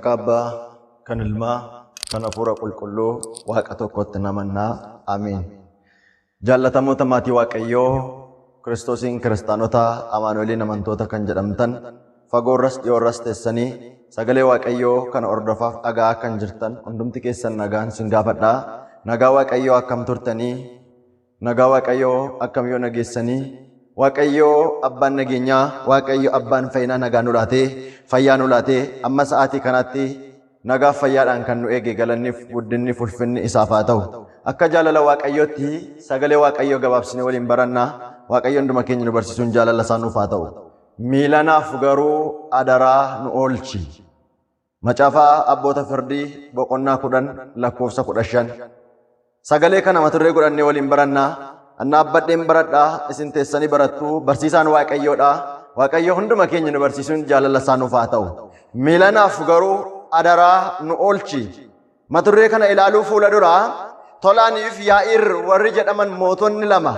Maqabbaa kan ilmaa kan hafuura qulqulluu waaqa tokkotti namannaa amiin. Jaallatamoota maatii waaqayyoo Kiristoosiin kiristaanota amaanooliin amantoota kan jedhamtan fagoorras dhiyoorras teessanii sagalee waaqayyoo kana ordofaaf dhagaa kan jirtan hundumti keessan nagaan sin gaafadhaa. Nagaa waaqayyoo akkam turtanii? Nagaa waaqayyoo akkam yoo nageessanii? Waaqayyoo abbaan nageenyaa, waaqayyoo abbaan fayyinaa nagaa nu laatee, fayyaa nu laatee amma sa'aatii kanatti nagaa fayyaadhaan kan nu eege galanniif guddinni ulfinni isaaf haa ta'u. Akka jaalala waaqayyootti sagalee waaqayyoo gabaabsinee waliin barannaa. Waaqayyoon hunduma keenya nu barsiisuun jaalala isaa nuuf haa ta'u. Miilanaaf garuu adaraa nu oolchi. Macaafaa abboota firdii boqonnaa 10 lakkoofsa 15. Sagalee kana mata duree godhannee waliin barannaa. Anna abbadheen baradhaa isin teessanii barattu barsiisaan waaqayyoodha. Waaqayyo hunduma keenya nu barsiisuun jaalala isaa nuuf haa ta'u. Miilanaaf garuu adaraa nu oolchi. Mata duree kana ilaaluu fuula duraa Tolaaniif Yaa'iir warri jedhaman mootonni lama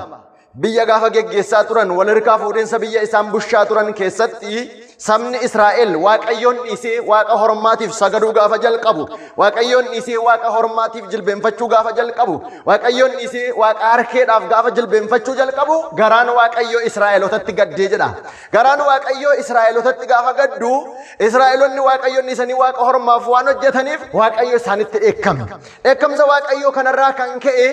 biyya gaafa geggeessaa turan wal hirkaa fuudhinsa biyya isaan bushaa turan keessatti sabni Israa'el waaqayyoon dhiisee waaqa hormaatiif sagaduu gaafa jalqabu, waaqayyoon dhiisee waaqa hormaatiif jilbeenfachuu gaafa jalqabu, waaqayyoon dhiisee waaqa harkeedhaaf gaafa jilbeenfachuu jalqabu, garaan waaqayyoo Israa'elotatti gaddee jedha. Garaan waaqayyoo Israa'elotatti gaafa gaddu, Israa'elonni waaqayyoon dhiisanii waaqa hormaaf waan hojjetaniif waaqayyo isaanitti dheekkame. Dheekkamsa waaqayyoo kanarraa kan ka'e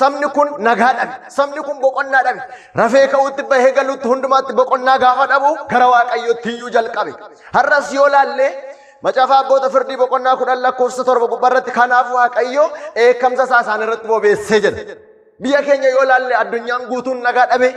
sabni kun nagaa dhabe, sabni kun boqonnaa dhabe. Rafee ka'uutti bahee galuutti hundumaatti boqonnaa gaafa dhabu gara waaqayyootti iyyuu jalqabe. Har'as yoo laalle macaafaa abboota firdii boqonnaa 10 lakkoofsa 7 gubbaarratti kanaaf waaqayyo dheekkamsa isaa isaan irratti bobeessee jedha. Biyya keenya yoo laalle addunyaan guutuun nagaa dhabe,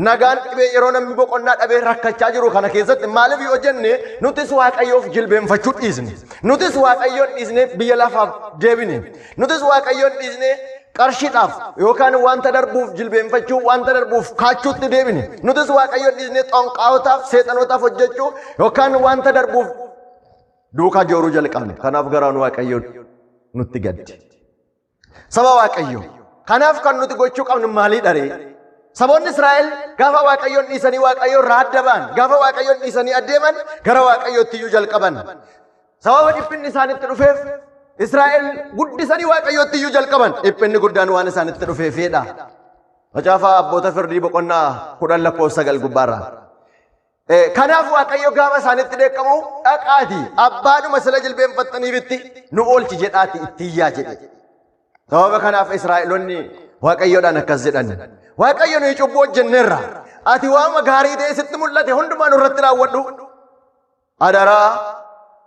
nagaan dhibee yeroo namni boqonnaa dhabe rakkachaa jiru kana keessatti maaliif yoo jenne nutis waaqayyoof jilbeenfachuu dhiisne, nutis waaqayyoon dhiisne biyya lafaaf deebine, nutis waaqayyoon dhiisne qarshiidhaaf yookaan wanta darbuuf jilbeenfachuu, wanta darbuuf kaachuutti deebine, nutis waaqayyoon dhiisne xonqaawotaaf seexanotaaf hojjechuu yookaan wanta darbuuf duukaa jooruu jalqabne. Kanaaf garaan waaqayyoo nutti gadde. Saba waaqayyoo kanaaf kan nuti gochuu qabnu maalii dharee? Saboonni Israa'el gaafa waaqayyoon dhiisanii waaqayyoon irraa adda ba'an, gaafa waaqayyoon dhiisanii adeeman gara waaqayyootti iyyuu jalqaban. Sababa dhiphinni isaanitti dhufeef Israa'el guddisanii waaqayyootti iyyuu jalqaban. Dhiphinni guddaan waan isaanitti dhufeefidha. Macaafaa abboota firdii boqonnaa 10 lakkoofsa 9 gubbaarraa. Kanaaf waaqayyo gaafa isaanitti dheekkamu dhaqaati abbaadhuma sila jilbeenfattaniifitti nu oolchi jedhaati itti iyyaa jedhe. Sababa kanaaf Israa'elonni waaqayyoodhaan akkas jedhan. Waaqayyo nuyi cubbuu hojjenneerra. Ati waama gaarii ta'e sitti mul'ate hundumaa nurratti raawwadhu. Adaraa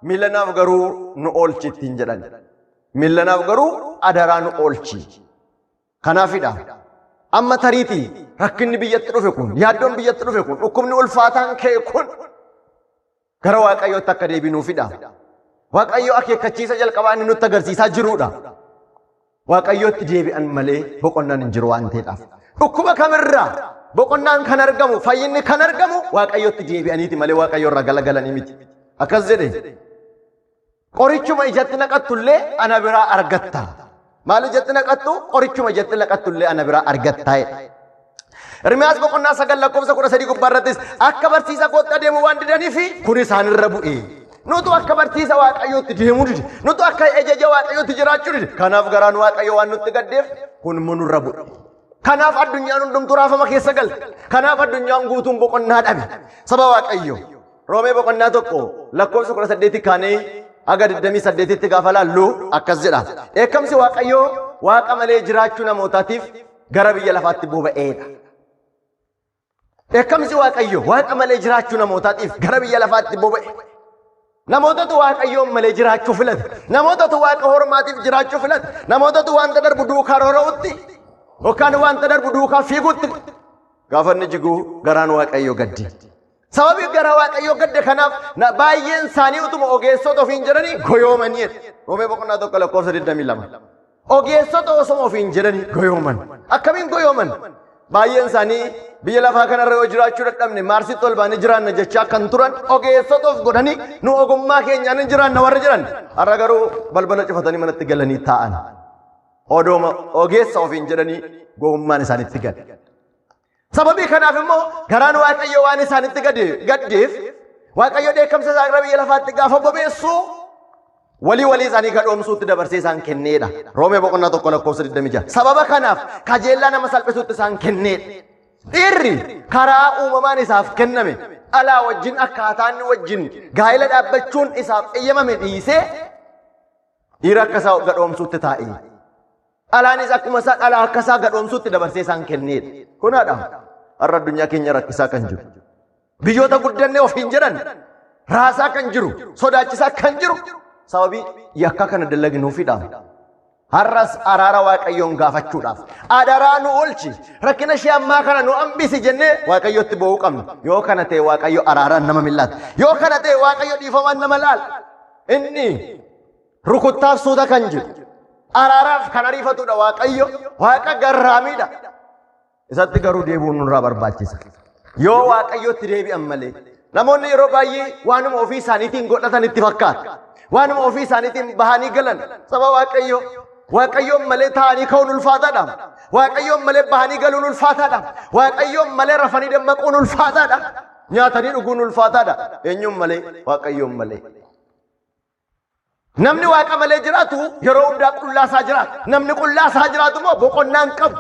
miilanaaf garuu nu oolchi ittiin jedhan. Miilanaaf garuu adaraa nu oolchi. Kanaafidha. Amma tariitii rakkinni biyyatti dhufe kun, yaaddoon biyyatti dhufe kun, dhukkubni ulfaataan ka'e kun gara waaqayyootti akka deebinuufidha. Waaqayyo akeekkachiisa jalqabaa inni nutti agarsiisaa jirudha. Waaqayyootti deebi'an malee boqonnaan hin jiru waan ta'eedhaaf. Dhukkuba kamirraa boqonnaan kan argamu, fayyinni kan argamu waaqayyootti deebi'aniiti malee waaqayyo irraa galagalanii miti. Akkas jedhe qorichuma ijatti naqattullee ana biraa argatta. Maal ijatti naqattu? Qorichuma ijatti naqattullee ana biraa argatta. Ermiyaas boqonnaa 9 lakkoofsa 13 gubbaarrattis akka barsiisa kootti adeemu waan didaniifi kun isaanirra bu'e. Nutu akka barsiisa waaqayyootti deemuu dide, nutu akka ajaja waaqayyootti jiraachuu dide. Kanaaf garaan waaqayyo waan nutti gaddeef kun nurra bu'e. Kanaaf addunyaan hundumtuu raafama keessa galte. Kanaaf addunyaan guutuun boqonnaa dhabe. Saba waaqayyo Roomee boqonnaa 1 lakkoofsa 18 kaanee aga 28tti gaafa laallu akkas jedha. Dheekkamsi waaqayyoo waaqa malee jiraachuu namootaatiif gara biyya lafaatti boba'eedha. Dheekkamsi waaqayyoo waaqa malee jiraachuu namootaatiif gara biyya lafaatti boba'e. Namootatu waaqayyoon malee jiraachuu filate. Namootatu waaqa hormaatiif jiraachuu filate. Namootatu wanta darbu duukaa rora'utti yookaan wanta darbu duukaa fiigutti gaafa inni jigu garaan waaqayyoo gaddi. Sababii gara waaqayyoo gadde kanaaf baay'een isaanii utuma ogeessota ofiin jedhanii goyoomanii. Roomee boqonnaa 1 lakkoofsa 22. Ogeessota osoo ofiin jedhanii goyooman. Akkamiin goyooman? Baay'een isaanii biyya lafaa kanarra yoo jiraachuu dadhabne maarsitti ol baanii jiraanna jechaa kan turan ogeessota of godhanii nu ogummaa keenyaan hin jiraanna warra jiran. Har'a garuu balbala cufatanii manatti galanii taa'an. Odooma ogeessa ofiin jedhanii gowwummaan isaanitti gad. Sababii kanaaf immoo garaan waaqayyo waan isaanitti gaddeef waaqayyo dheekkamsa isaa gara biyya lafaatti gaafa bobeessu walii isaanii gadhoomsuutti dabarsee isaan kenneedha. Roomee boqonnaa tokko lakkoofsa 26. Sababa kanaaf kajeellaa nama salphisuutti isaan kenneedha. Dhiirri karaa uumamaan isaaf kenname alaa wajjin akkaataan wajjin gaa'ela dhaabbachuun isaaf eeyyamame dhiisee dhiira akka isaa gadhoomsuutti taa'e. Alaanis akkuma isaa dhalaa akka isaa gadhoomsuutti dabarsee isaan kenneedha. Kunaadha har'a addunyaa keenya rakkisaa kan jiru. Biyyoota guddannee ofiin jedhan raasaa kan jiru, sodaachisaa kan jiru sababii yakka kana dalagnuufidha. Har'as araara Waaqayyoon gaafachuudhaaf adaraa nu oolchi rakkina ishee ammaa kana nu hambisi jennee Waaqayyotti bo'uu qabna. Yoo kana ta'e Waaqayyo araaraan nama millaata. Yoo kana ta'e Waaqayyo dhiifamaan nama laala. Inni rukuttaaf suuta kan jiru araaraaf kan ariifatudha Waaqayyo. Waaqa garraamiidha. Isatti garuu deebi'uun nurraa barbaachisa. Yoo Waaqayyotti deebi'an malee namoonni yeroo baay'ee waanuma ofii isaaniitiin godhatan itti fakkaata. Waanuma ofii isaaniitiin bahanii galan saba Waaqayyoon malee taa'anii ka'uun ulfaataadha. Waaqayyoon malee bahanii galuun ulfaataadha. Waaqayyoon malee rafanii dammaquun ulfaataadha. Nyaatanii dhuguun ulfaataadha. Eenyuun malee? Waaqayyoon malee. Namni Waaqa malee jiraatu yeroo hundaa qullaasaa jiraata. Namni qullaasaa jiraatu immoo boqonnaan qabu.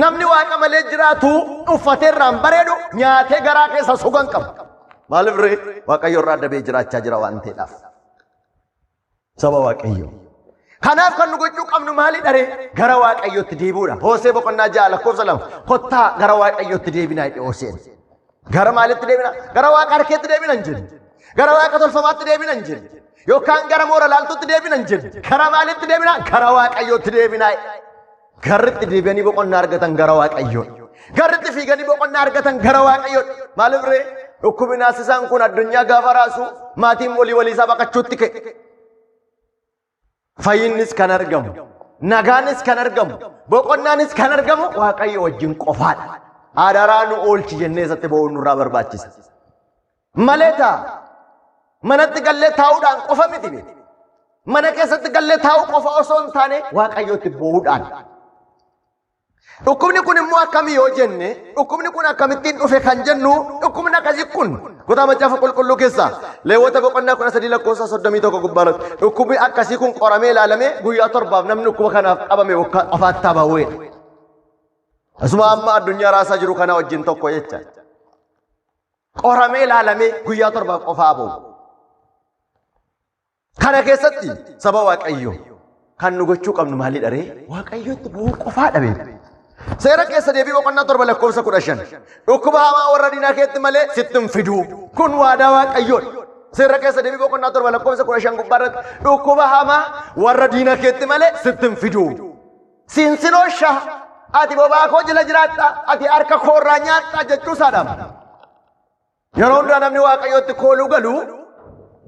Namni Waaqa malee jiraatu uffatee irraan bareedu nyaatee garaa keessa sugan qabu. Maaliif ree Waaqayyo irraa dabee jiraachaa jira waan ta'eedhaaf. Saba Waaqayyo. Kanaaf kan nu gochuu qabnu maali dharee gara Waaqayyotti deebi'uudha. Hoosee boqonnaa 6 lakkoofsa 2 kottaa gara Waaqayyotti deebinaa jedhe Hooseen. Gara maalitti deebinaa? Gara Waaqa harkeetti deebina hin jedhu. Gara Waaqa tolfamaatti deebina hin jedhu. Yookaan gara moora laaltuutti deebina hin jedhu. Gara maalitti deebinaa? Gara Waaqayyotti deebinaa. Garritti deebi'anii boqonnaa argatan gara Waaqayyoo. Garritti fiiganii boqonnaa argatan gara Waaqayyoo. Maaliif ree dhukkubni naasisaan kun addunyaa gaafa raasu maatiin walii isaa baqachuutti ka'e. Fayyinnis kan argamu, nagaanis kan argamu, boqonnaanis kan argamu Waaqayyo wajjin qofaadha. Adaraa nu oolchi jennee isatti bo'uun nurraa barbaachisa. Maleeta manatti gallee taa'uudhaan qofa miti. Mana keessatti gallee taa'uu qofa osoo hin taane Waaqayyotti bo'uudhaan. Dhukkubni kun immoo akkamii yoo jenne dhukkubni kun akkamittiin dhufe kan jennu dhukkubni akkasii kun kutaa macaafa qulqulluu keessaa Leewwota boqonnaa 13 lakkoofsa 31 gubbaarratti dhukkubni akkasii kun qoramee ilaalamee guyyaa 7 namni dhukkuba kanaaf qabame qofaatti habaawee. Asuma amma addunyaa raasaa jiru kana wajjin tokko jecha. Qoramee ilaalamee guyyaa 7 qofaa habaa'u. Kana keessatti saba Waaqayyoo kan nu gochuu qabnu maali dharee Waaqayyootti bo'uu qofaa dhabe. Seera keessa deebii boqonnaa 7 lakkoofsa 15 dhukkuba hamaa warra diinaa keetti malee sitti hin fidu kun waadaa Waaqayyoodha. Seera keessa deebii boqonnaa 7 lakkoofsa 15 gubbaarratti dhukkuba hamaa warra diinaa keetti malee sitti hin fidu. Siinsinoo shaa ati bobaa koo jala jiraatta ati harka koo irraa nyaatta jechuusaadha. Yeroo hundaa namni Waaqayyootti kooluu galu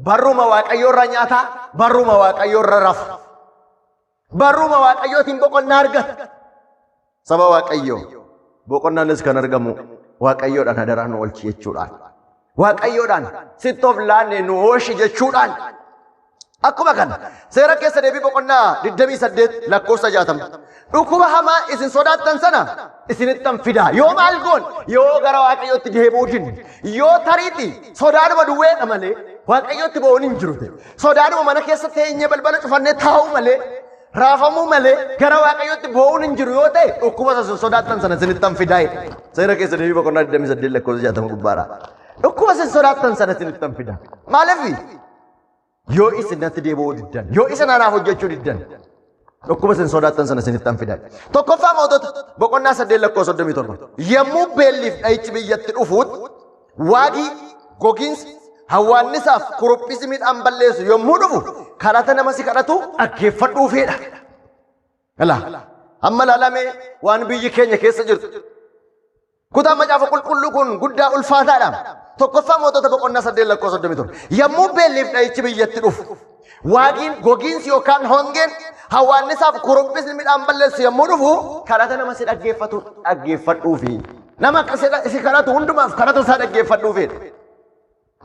barruma Waaqayyoo irraa nyaata barruma Waaqayyoo irraa rafa. Barruma Waaqayyootiin boqonnaa argata. Saba Waaqayyoo boqonnaanis kan argamu Waaqayyoodhaan adaraa nu oolchi jechuudhaan. Waaqayyoodhaan sitti of laanne nu oolchi jechuudhaan. Akkuma kana seera keessa deebii boqonnaa 28 lakkoofsa 60 dhukkuba hamaa isin sodaattan sana isinittan fidaa. Yoo maal goon yoo gara Waaqayyootti deebi'uu dinne yoo tariiti sodaadhuma duwweedha malee Waaqayyootti bo'uun hin jiru. Sodaadhuma mana keessa teenyee balbala cufannee taa'uu malee raafamuu malee gara Waaqayyootti bo'uun hin jiru yoo ta'e dhukkuba sodaattan sana isinittan fidaa. Seera keessa deebii boqonnaa 28 lakkoofsa 60 gubbaadha. Dhukkuba isin sodaattan sana isinittan fidaa. Maaliif? Yoo isin natti deebi'uu diddan, yoo isin anaaf hojjechuu diddan, dhukkuba isin sodaattan sana isinittan fidaa. Tokkoffaa mootota boqonnaa 8 lakkoofsa 37 yommuu beelliif dha'ichi biyyatti dhufuutti waagii gogiinsi hawwaannisaaf kuruphisi midhaan balleessu yommuu dhufu kadhata nama si kadhatu dhaggeeffadhuufidha. Amma laalamee waan biyyi keenya keessa jirtu. Kutaa macaafa qulqulluu kun guddaa ulfaataadha. Tokkoffaa mootota boqonnaa 8 lakkoofsa 37 yommuu beelliif dha'ichi biyyatti dhufu waagiin gogiinsi yookaan hongeen hawwaannisaaf kuruphisni midhaan balleessu yommuu dhufu kadhata nama si dhaggeeffatu dhaggeeffadhuufi. Nama si kadhatu hundumaaf kadhata isaa dhaggeeffadhuufidha.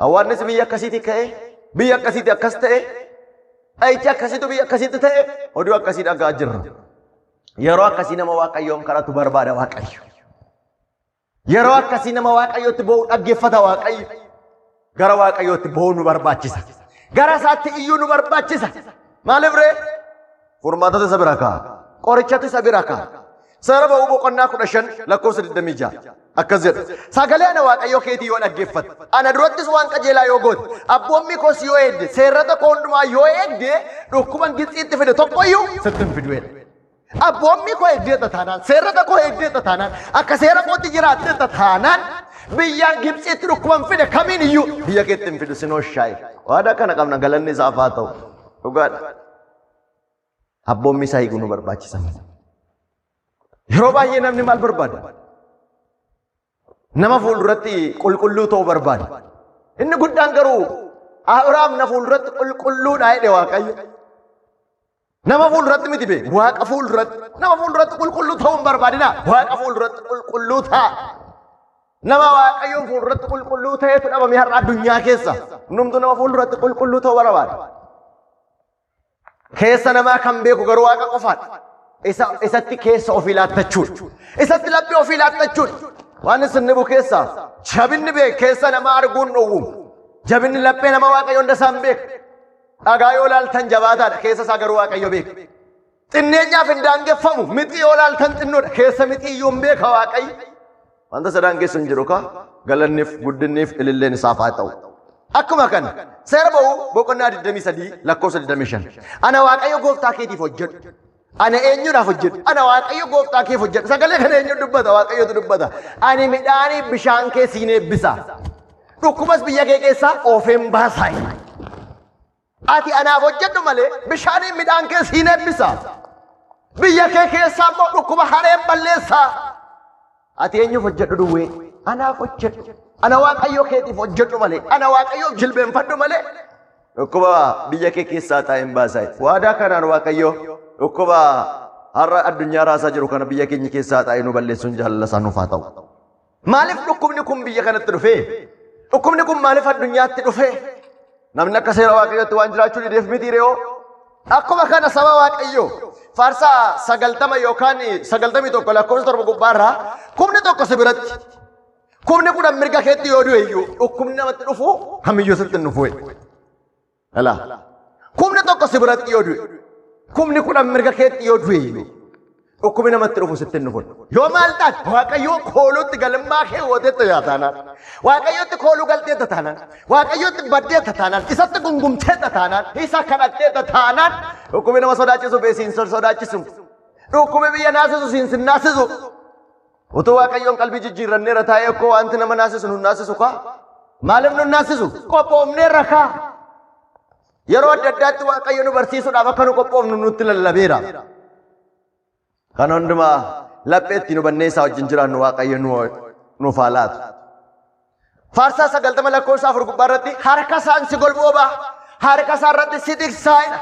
Hawwaannis biyya akkasiitii ka'ee biyya akkasiitii akkas ta'e dha'ichi akkasiitu biyya akkasiitti ta'e oduu akkasii dhagaa jirra. Yeroo akkasii nama Waaqayyoon kadhatu barbaada Waaqayyo. Yeroo akkasii nama Waaqayyootti bo'uu dhaggeeffata Waaqayyo. Gara Waaqayyootti bo'uu nu barbaachisa. Gara isaatti iyyuu nu barbaachisa. Maaliif ree? Furmaatatu isa bira kaa'a. Qorichatu isa bira kaa'a. Seera ba'uu boqonnaa 15 lakkoofsa 26 akkas jedha. Sagalee ana Waaqayyoo keetii yoo dhaggeeffatte, ana durattis waan qajeelaa yoo goote, abboommi koos yoo eegde, seerota koo hundumaa yoo eegde, dhukkuban Gibxiitti fide tokkoyyuu sitti hin fidu. Abboommi koo eegdeeta taanaan, seerota koo eegdeeta taanaan, akka seera kootti jiraatteeta taanaan, biyyaan Gibxiitti dhukkuban fide kamiin iyyuu biyya keetti hin fidu sinoo shaayi. Waadaa kana qabna galanni isaaf haa ta'u. Dhugaadha. Abboommi isaa eeguu nu barbaachisan. Yeroo baay'ee namni maal barbaada? Nama fuulduratti qulqulluu ta'uu barbaada. Inni guddaan garuu Abrahaam na fuulduratti qulqulluudha jedhe Waaqayyo. Nama fuulduratti miti bee Waaqa fuulduratti nama fuulduratti qulqulluu ta'uu hin barbaadina. Waaqa fuulduratti qulqulluu ta'a. Nama Waaqayyoon fuulduratti qulqulluu ta'etu dhabame har'a addunyaa keessa. Numtu nama fuulduratti qulqulluu ta'uu barbaada. Keessa namaa kan beeku garuu Waaqa qofaadha. Isatti keessa ofii laattachuudha. Isatti laphee ofii laattachuudha. Waan isin nibu keessa jabinni beek keessa nama arguun dhowwu. Jabinni laphee nama Waaqayyoon dasaan beek. Dhagaa yoo laaltan jabaataadha keessa isaa garuu Waaqayyo beek. Xinneenyaaf hin daangeffamu mixii yoo laaltan xinnoodha keessa mixii iyyuu hin beeka Waaqayyo. Wanta isa daangessu hin jiru kaa galanniif guddinniif ililleen isaaf haa ta'u. Akkuma kana seera ba'uu boqonnaa 23 lakkoofsa 25. Ana Waaqayyo gooftaa keetiif hojjedhu. Ana eenyuudhaaf hojjedhu? Ana Waaqayyo gooftaa keef hojjedhu. Sagalee kana eenyu dubbata? Waaqayyotu dubbata. Ani midhaanii bishaan kee siin eebbisa. Dhukkubas biyya kee keessaa oofeen baasaa. Ati anaaf hojjedhu malee bishaaniin midhaan kee siin eebbisa. Biyya kee keessaa immoo dhukkuba hareen balleessaa. Ati eenyuuf hojjedhu duwwee? Anaaf hojjedhu. Ana Waaqayyo keetiif hojjedhu malee. Ana Waaqayyoof jilbeenfadhu malee. Dhukkuba biyya kee keessaa taa'een baasaa. Waadaa kanaan Waaqayyo dhukkuba har'a addunyaa raasaa jiru kana biyya keenya keessaa taa'ee nu balleessuun jaalala isaa nuuf haa ta'u. Maaliif dhukkubni kun biyya kanatti dhufee? Dhukkubni kun maaliif addunyaatti dhufee? Namni akka seera Waaqayyootti waan jiraachuu dideef miti re'oo. Akkuma kana saba Waaqayyoo faarsaa 90 yookaan 91 lakkoofsa 7 gubbaarraa kumni tokko si biratti kumni 10 mirga keetti yoo du'e iyyuu dhukkubni namatti dhufu kamiyyuu sitti hin dhufu. Alaa kumni tokko si biratti yoo du'e kumni 10 mirga keetti yoo du'e iyyuu dhukkubni namatti dhufu sitti hin dhufu. Yoo maal taate Waaqayyoo kooluutti galmaa kee hooteetta yaataanaan Waaqayyootti kooluu galteetta taanaan Waaqayyootti baddeetta taanaan isatti gungumteetta taanaan isa kadhatteetta taanaan dhukkubni nama sodaachisu beesiin sodaachisu dhukkubni biyya naasisu siin naasisu utuu Waaqayyoon qalbii jijjiirranneera taa'ee akkoo wanti nama naasisu nun naasisu kaa maaliif nun naasisu qophoofneerra kaa yeroo adda addaatti Waaqayyo nu barsiisuudhaaf akka nu qophoofnu nutti lallabeera. Kan hundumaa lapheetti nu banneessaa wajjin jiraannu Waaqayyo nuuf haa laatu. Faarsaa 90 lakkoofsa 4 gubbaarratti harka isaan si golbooba harka isaa irratti si tiksaa'edha.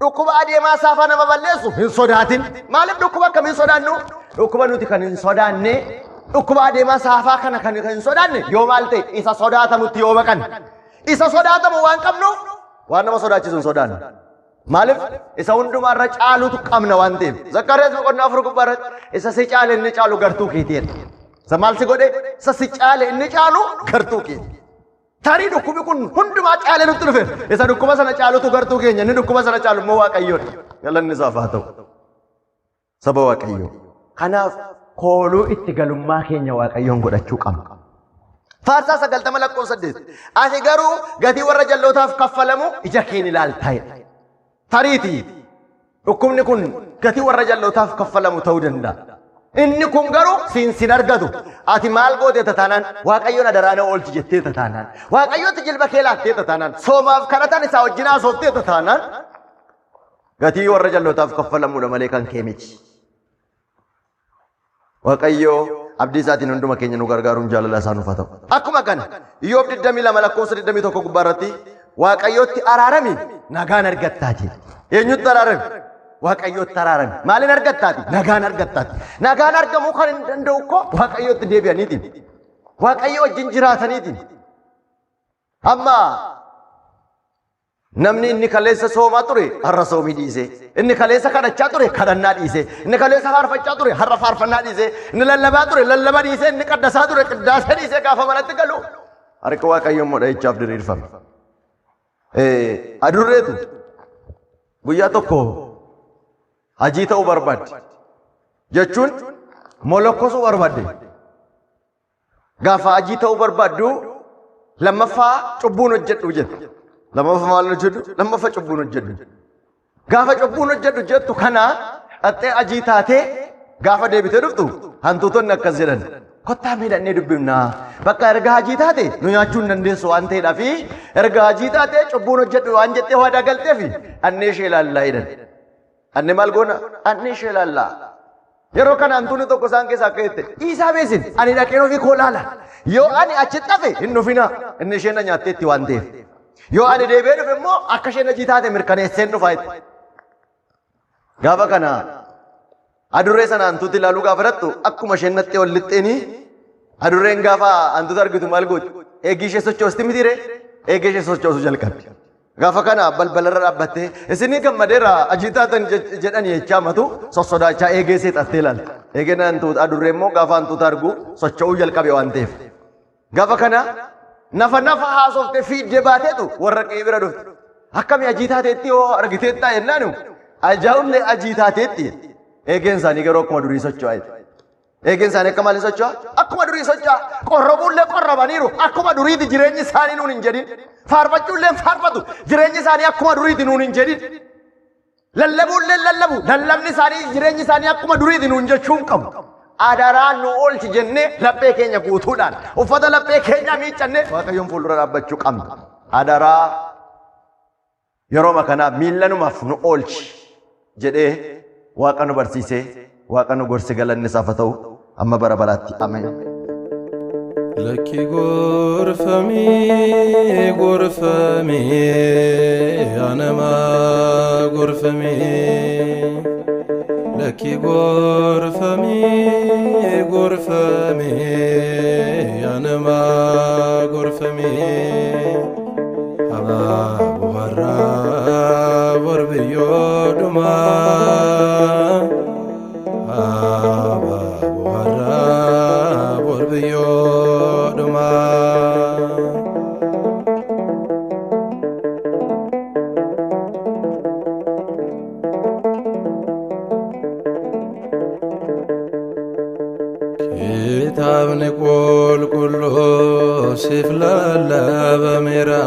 Dhukkuba adeemaa saafaa nama balleessu hin sodaatin. Maaliif dhukkuba akkamiin sodaannu? Dhukkuba nuti kan hin sodaanne dhukkuba adeemaa saafaa kana kan hin sodaanne yoo maal ta'e isa sodaatamutti yoo baqanne isa sodaatamu waan qabnuuf waan nama sodaachisu hin sodaannu. Maaliif isa hundumaarra caalutu qabna waan ta'eef. Zakkaariyaas boqonnaa 4 gubbaarratti isa si caale inni caalu gartuu keetiidha. Isa maal si godhe? Isa si caale inni caalu gartuu keeti. Tarii dhukkubi kun hundumaa caale nutti dhufe. Isa dhukkuba sana caalutu gartuu keenya inni dhukkuba sana caalu immoo Waaqayyoodha. Galanni isaaf haa ta'u. Saba Waaqayyoo. Kanaaf kooluu itti galummaa keenya Waaqayyoon godhachuu qabna. Faarsaa 90 lakkoofsa 8. Ati garuu gatii warra jallootaaf kaffalamu ija keen ilaaltaa'edha. Tariitii dhukkubni kun gatii warra jallootaaf kaffalamu ta'uu danda'a. Inni kun garuu siin argatu. Ati maal goote taanaan Waaqayyoon adaraa na oolchi jettee taanaan Waaqayyootti jilba kee laattee taanaan soomaaf kadhatan isaa wajjin haasoftee taanaan gatii warra jallootaaf kaffalamuudha malee kan kee miti. Waaqayyoo abdii isaatiin hunduma keenya nu gargaaruun jaalala isaa nuuf haa ta'u. Akkuma kana Iyyoob 22 lakkoofsa 21 gubbaarratti Waaqayyootti araarami nagaan argattaati. Eenyutti araarami? Waaqayyootti araarami. Maaliin argattaati? Nagaan argattaati. Nagaan argamuu kan hin danda'u koo Waaqayyootti deebi'aniitiin. Waaqayyo wajjin jiraataniitiin. Amma namni inni kaleessa soomaa ture har'a soomii dhiise. Inni kaleessa kadhachaa ture kadhannaa dhiise. Inni kaleessa faarfachaa ture har'a faarfannaa dhiise. Inni lallabaa ture lallaba dhiise. Inni qaddasaa ture qaddaasa dhiise gaafa manatti galu. Harka Waaqayyoon modha'ichaaf diriirfame. Adurreetu guyyaa tokko hajii ta'uu barbaadde jechuun molokkosuu barbaadde. Gaafa hajii ta'uu barbaaddu lammaffaa cubbuun hojjedhu jette. Lammaffaa maal hojjedhu? Lammaffaa cubbuun hojjedhu. Gaafa cubbuun hojjedhu jettu kana dhattee hajii taatee gaafa deebitee dhuftu hantuutonni akkas jedhan. Kottaa miidhannee dubbifnaa. Bakka erga hajii taate nu nyaachuu hin dandeessu waan ta'eedhaaf erga hajii taate cubbuun hojjedhu waan jettee waadaa galteef annee ishee ilaallaa jedhan. Annee maal goona? Annee ishee ilaallaa. Yeroo kana hantuunni tokko isaan keessaa akka jette isaa beesin ani dhaqeen ofii koo laala. Yoo ani achitti hafe hin dhufina inni isheen na nyaatteetti waan ta'eef. Yoo ani deebi'ee dhufe immoo akka isheen hajii taate mirkaneesseen dhufaa jetti. Gaafa kana adurree sana hantuutti ilaaluu gaafa dhattu akkuma isheen nattee ol lixxeeni adurreen gaafa hantuuta argitu maal gooti? Eegii ishee sochoosti mitiire? Eegee ishee sochoosuu jalqabdi. Gaafa kana balbalarra dhaabbattee isinii gammadeera hajii taatan jedhanii jechaa matu sossodaachaa eegee ishee xattee ilaalti. Eegeen hantuuta adurree immoo gaafa hantuuta argu socho'uu jalqabe waan ta'eef. Gaafa kana nafa haasoftee fiiddee baateetu warra qe'ee bira dhufte. Akkami hajii taateetti yoo argiteettaa jennaanu ajaa'ullee hajii taateetti. Eegeen isaanii garuu akkuma durii socho'aa jechuudha. Eegeen isaanii akka malee socho'aa? Akkuma durii socho'aa. Qorrobuullee qorrobaniiru. Akkuma duriiti jireenyi isaanii nuun hin jedhin. Faarfachuullee faarfatu. Jireenyi isaanii akkuma duriiti nuun hin jedhin. Lallabuullee lallabu. Lallabni isaanii jireenyi isaanii akkuma duriiti nuun jechuun qabu. Adaraa nu oolchi jennee laphee keenya guutuudhaan uffata laphee keenya miiccannee Waaqayyoon fuuldura dhaabbachuu qabna. Adaraa yeroo kanaa miilanumaaf nu oolchi jedhee Waaqa nu barsiisee Waaqa nu gorsi galanni isaaf haa ta'u amma bara baraatti ameen. Lakki gorfamee gorfamee anamaa gorfamee. Lakki gorfamee gorfamee anamaa gorfamee. Abaabu har'aa borbiyyoo dhumaa. Abaabu har'aa borbiyyoo dhumaa. Kitaabni qulqulluu siif lallabameera.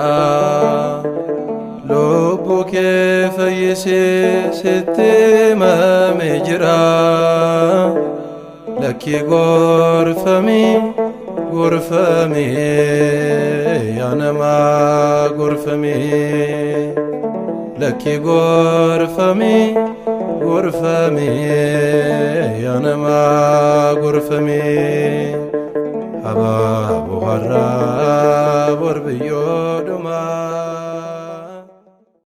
Lubbuu kee fayyisee sitti himamee jira. Lakki gorfamee gorfamee anamaa gorfamee. Lakki gorfamee gorfamee anamaa gorfamee. Abaabu har'aa borbiyyoo dhumaa.